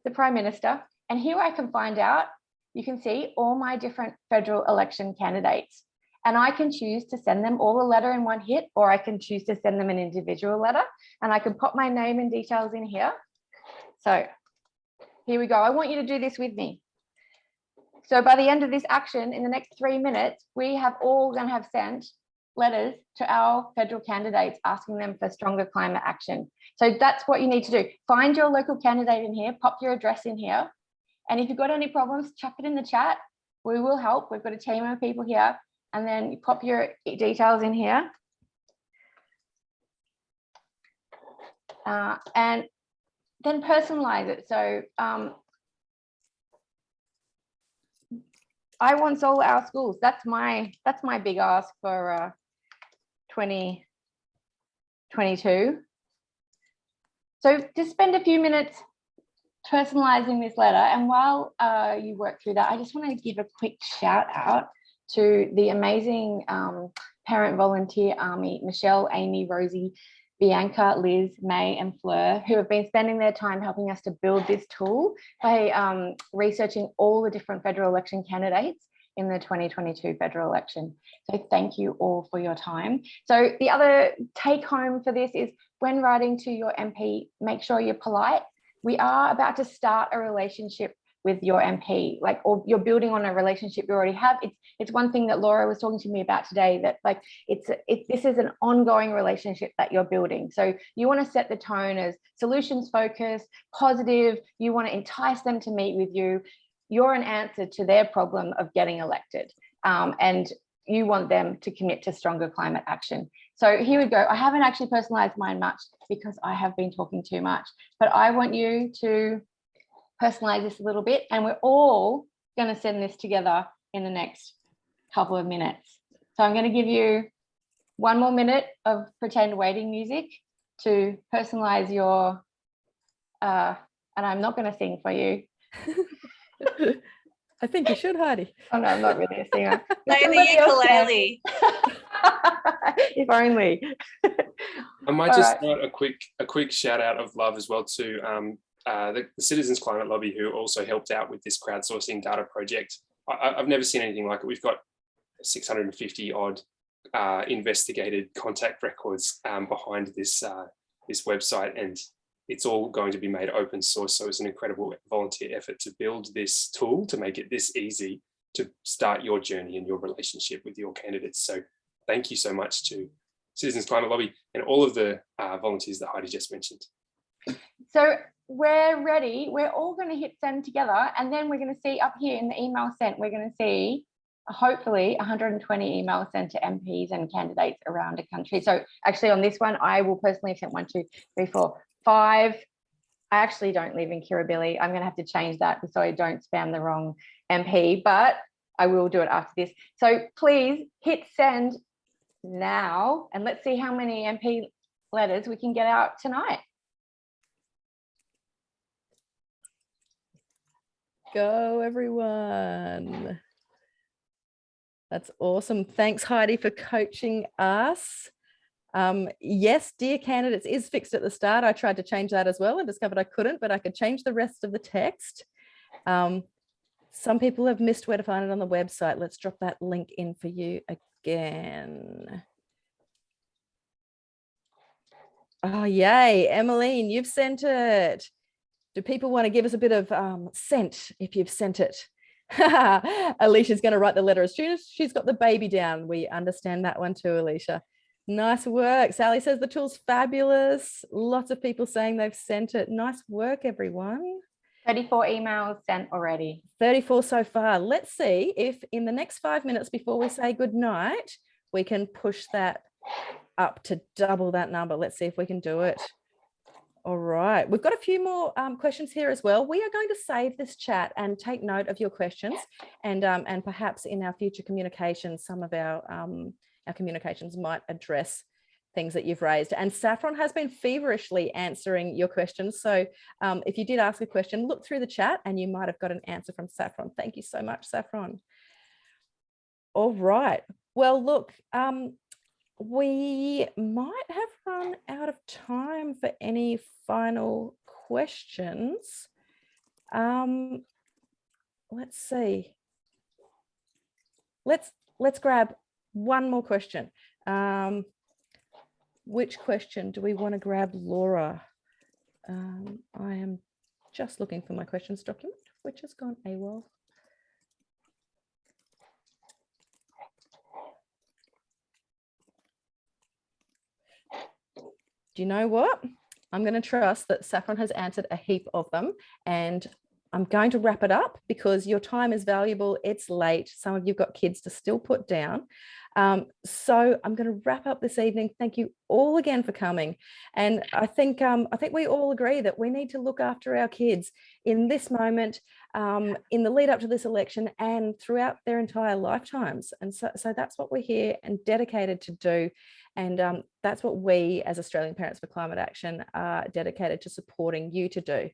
the Prime Minister. And here I can find out, you can see all my different federal election candidates. And I can choose to send them all a letter in one hit, or I can choose to send them an individual letter. And I can pop my name and details in here. So here we go. I want you to do this with me. So by the end of this action, in the next 3 minutes, we have all going to have sent letters to our federal candidates asking them for stronger climate action. So that's what you need to do. Find your local candidate in here, pop your address in here. And if you've got any problems, chuck it in the chat. We will help. We've got a team of people here. And then you pop your details in here. And then personalize it. So I want all our schools. That's my big ask for 2022. So just spend a few minutes personalizing this letter. And while you work through that, I just want to give a quick shout out to the amazing parent volunteer army, Michelle, Amy, Rosie, Bianca, Liz, May, and Fleur, who have been spending their time helping us to build this tool by researching all the different federal election candidates in the 2022 federal election. So thank you all for your time. So the other take home for this is when writing to your MP, make sure you're polite. We are about to start a relationship with your MP, like, or you're building on a relationship you already have. It's one thing that Laura was talking to me about today, that like this is an ongoing relationship that you're building. So you want to set the tone as solutions focused, positive. You want to entice them to meet with you. You're an answer to their problem of getting elected, and you want them to commit to stronger climate action. So here we go. I haven't actually personalized mine much because I have been talking too much, but I want you to personalize this a little bit, and we're all going to send this together in the next couple of minutes. So I'm going to give you 1 more minute of pretend waiting music to personalize your, and I'm not going to sing for you. I think you should, Heidi. Oh no, I'm not really a singer. Play the ukulele. If only. I might just start a quick shout out of love as well to the Citizens Climate Lobby, who also helped out with this crowdsourcing data project. I've never seen anything like it. We've got 650 odd investigated contact records behind this this website, and it's all going to be made open source. So it's an incredible volunteer effort to build this tool to make it this easy to start your journey and your relationship with your candidates. So thank you so much to Citizens Climate Lobby and all of the volunteers that Heidi just mentioned. So we're ready. We're all going to hit send together, and then we're going to see up here in the email sent, we're going to see hopefully 120 emails sent to MPs and candidates around the country. So actually on this one, I will personally have sent 1, 2, 3, 4, 5. I actually don't live in Kirribilli. I'm going to have to change that so I don't spam the wrong MP, but I will do it after this. So please hit send now, and let's see how many MP letters we can get out tonight. Go, everyone. That's awesome. Thanks, Heidi, for coaching us. Yes, dear candidates is fixed at the start. I tried to change that as well and discovered I couldn't, but I could change the rest of the text. Some people have missed where to find it on the website. Let's drop that link in for you again. Oh, yay. Emmeline, you've sent it. Do people want to give us a bit of sent if you've sent it? Alicia's going to write the letter as soon as she's got the baby down. We understand that one too, Alicia. Nice work. Sally says the tool's fabulous. Lots of people saying they've sent it. Nice work, everyone. 34 emails sent already. 34 so far. Let's see if in the next 5 minutes before we say good night, we can push that up to double that number. Let's see if we can do it. All right, we've got a few more questions here as well. We are going to save this chat and take note of your questions, and perhaps in our future communications, some of our communications might address things that you've raised. And Saffron has been feverishly answering your questions. So if you did ask a question, look through the chat and you might have got an answer from Saffron. Thank you so much, Saffron. All right, well, look, we might have run out of time for any final questions. Let's see. Let's grab one more question. Which question do we want to grab, Laura? I am just looking for my questions document, which has gone AWOL. Do you know what? I'm going to trust that Saffron has answered a heap of them, and I'm going to wrap it up because your time is valuable. It's late. Some of you've got kids to still put down. So I'm going to wrap up this evening. Thank you all again for coming. And I think we all agree that we need to look after our kids in this moment, in the lead up to this election and throughout their entire lifetimes. And so that's what we're here and dedicated to do. And that's what we as Australian Parents for Climate Action are dedicated to supporting you to do.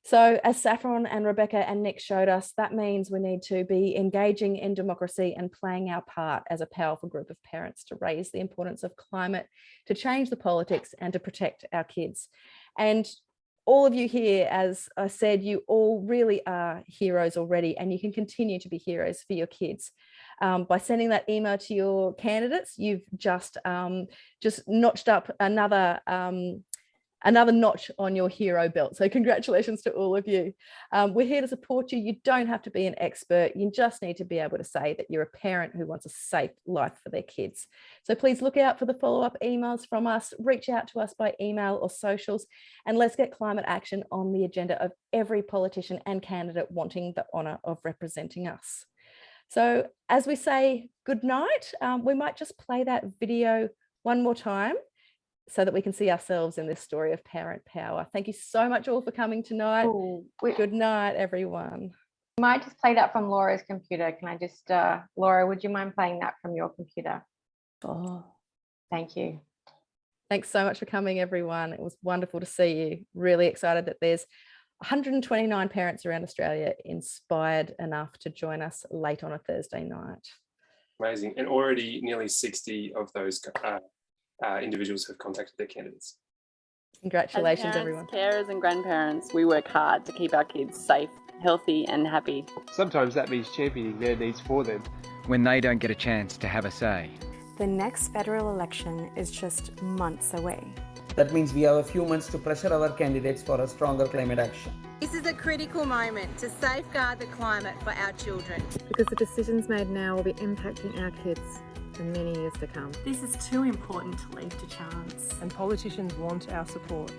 So as Saffron and Rebecca and Nick showed us, that means we need to be engaging in democracy and playing our part as a powerful group of parents to raise the importance of climate, to change the politics and to protect our kids. And all of you here, as I said, you all really are heroes already, and you can continue to be heroes for your kids. By sending that email to your candidates, you've just notched up another notch on your hero belt. So congratulations to all of you. We're here to support you. You don't have to be an expert. You just need to be able to say that you're a parent who wants a safe life for their kids. So please look out for the follow-up emails from us. Reach out to us by email or socials, and let's get climate action on the agenda of every politician and candidate wanting the honour of representing us. So as we say good night, we might just play that video one more time so that we can see ourselves in this story of parent power. Thank you so much all for coming tonight. Good night, everyone. We might just play that from Laura's computer. Can I just, Laura, would you mind playing that from your computer? Oh, thank you. Thanks so much for coming, everyone. It was wonderful to see you. Really excited that there's 129 parents around Australia inspired enough to join us late on a Thursday night. Amazing. And already nearly 60 of those individuals have contacted their candidates. Congratulations, As everyone. Carers and grandparents, we work hard to keep our kids safe, healthy and happy. Sometimes that means championing their needs for them. When they don't get a chance to have a say. The next federal election is just months away. That means we have a few months to pressure our candidates for a stronger climate action. This is a critical moment to safeguard the climate for our children. Because the decisions made now will be impacting our kids for many years to come. This is too important to leave to chance. And politicians want our support.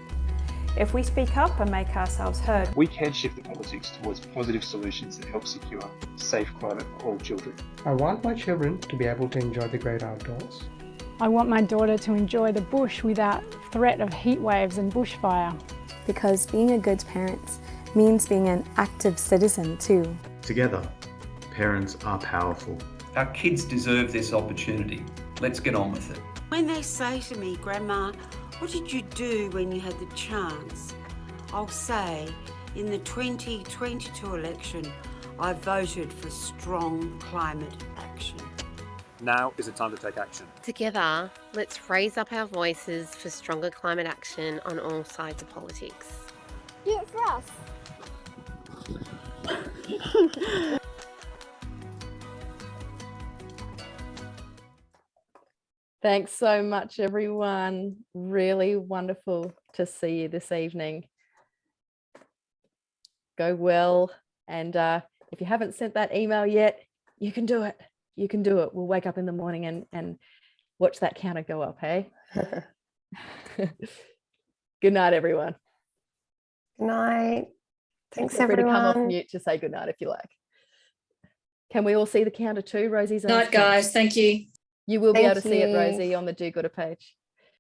If we speak up and make ourselves heard, We can shift the politics towards positive solutions that help secure a safe climate for all children. I want my children to be able to enjoy the great outdoors. I want my daughter to enjoy the bush without threat of heat waves and bushfire. Because being a good parent means being an active citizen too. Together, parents are powerful. Our kids deserve this opportunity. Let's get on with it. When they say to me, Grandma, what did you do when you had the chance? I'll say, in the 2022 election, I voted for strong climate action. Now is the time to take action. Together, let's raise up our voices for stronger climate action on all sides of politics. Do it for us. Thanks so much, everyone. Really wonderful to see you this evening. Go well. And if you haven't sent that email yet, you can do it. You can do it. We'll wake up in the morning and watch that counter go up, hey? Good night, everyone. Good night. Thanks, Feel free to come off everyone. mute to say good night if you like. Can we all see the counter too, Rosie's? Night, guys. Thank you. You will be Thank able to see it, you. Rosie, on the Do Gooder page.